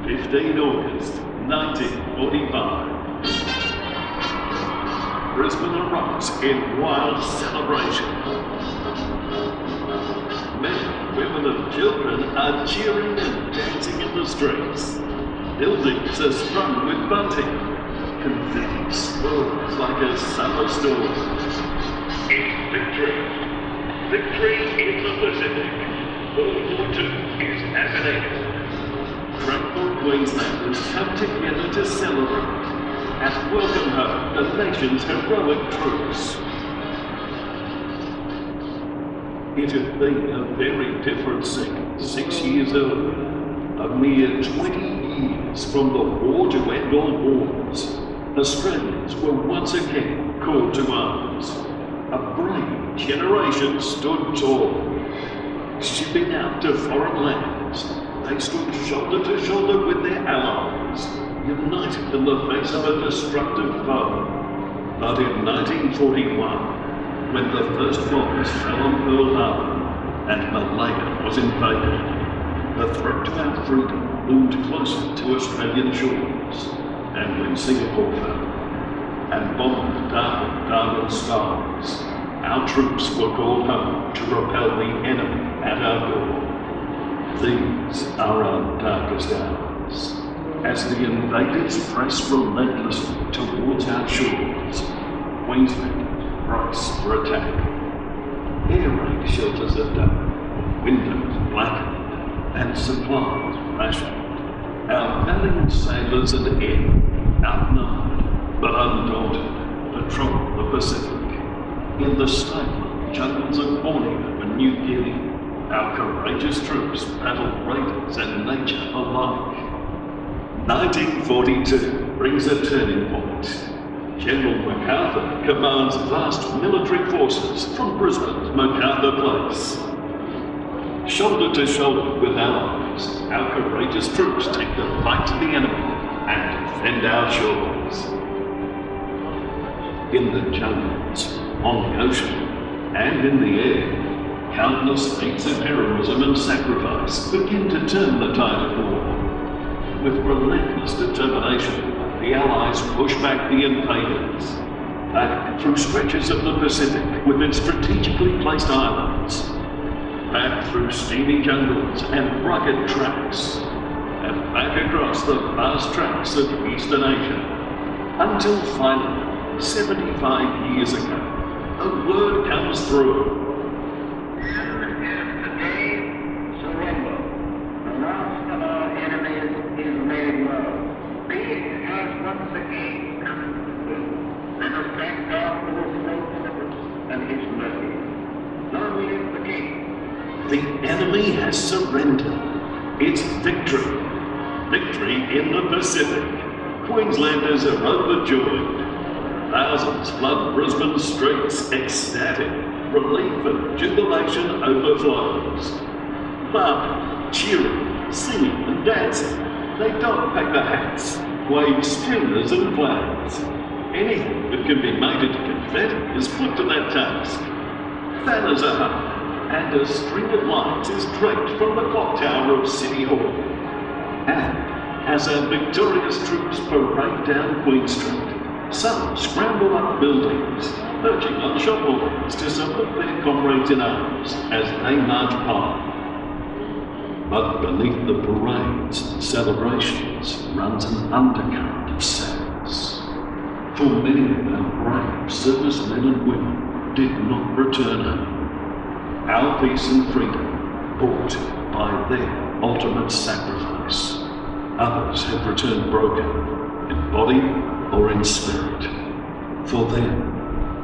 15 August 1945. Brisbane erupts in wild celebration. Men, women and children are cheering and dancing in the streets. Buildings are strung with bunting. Confetti swirls like a summer storm. It's victory. Victory in the Pacific. World War II is at an end. Tranquil Queenslanders come together to celebrate and welcome home the nation's heroic troops. It had been a very different scene 6 years earlier, a mere 20 years from the war to end all wars. Australians were once again called to arms. A brave generation stood tall. Shipping out to foreign lands, they stood shoulder to shoulder with their allies, united in the face of a destructive foe. But in 1941, when the first bombs fell on Pearl Harbor and Malaya was invaded, the threat to our freedom loomed closer to Australian shores. And when Singapore fell and bombed Darwin skies, our troops were called home to repel the enemy at our door. These are our darkest hours, as the invaders press relentlessly towards our shores. Queensland brace for attack. Air raid shelters are done, windows blackened, and supplies rationed. Our valiant sailors and airmen, outnumbered but undaunted, patrol the Pacific. In the stable jungles of Borneo and New Guinea, our courageous troops battle raiders and nature alike. 1942 brings a turning point. General MacArthur commands vast military forces from Brisbane's MacArthur Place. Shoulder to shoulder with allies, our courageous troops take the fight to the enemy and defend our shores. In the jungles, on the ocean, and in the air, countless feats of heroism and sacrifice begin to turn the tide of war. With relentless determination, the Allies push back the invaders, back through stretches of the Pacific within strategically placed islands, back through steamy jungles and rugged tracks, and back across the vast tracts of Eastern Asia, until finally, 75 years ago, a word comes through. Surrender. The last of our enemies is made well. Peace has once again come to us. Let us thank God for his faithfulness and his mercy. Long live the King. The enemy has surrendered. It's victory. Victory in the Pacific. Queenslanders are overjoyed. Thousands flood Brisbane streets ecstatic. Relief and jubilation overflows. Laughing, cheering, singing and dancing. They don't pack their hats, wave streamers and flags. Anything that can be made into confetti is put to that task. Banners are hung, and a string of lights is draped from the clock tower of City Hall. And as our victorious troops parade down Queen Street, some scramble up buildings, perching on shop walls to salute their comrades in arms as they march by. But beneath the parades and celebrations runs an undercurrent of sadness. For many of our brave servicemen and women did not return home. Our peace and freedom bought by their ultimate sacrifice. Others have returned broken, in body or in spirit. For them,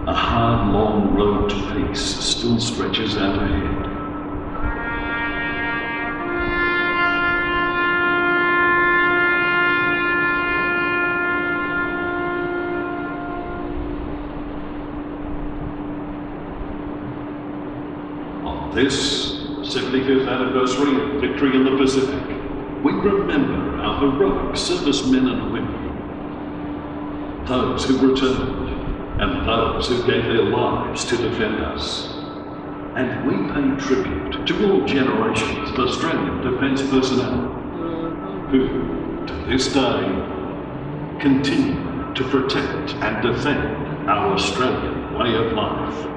a hard, long road to peace still stretches out ahead. On this 75th anniversary of victory in the Pacific, we remember our heroic servicemen and women. Those who returned, and those who gave their lives to defend us. And we pay tribute to all generations of Australian defence personnel, who, to this day, continue to protect and defend our Australian way of life.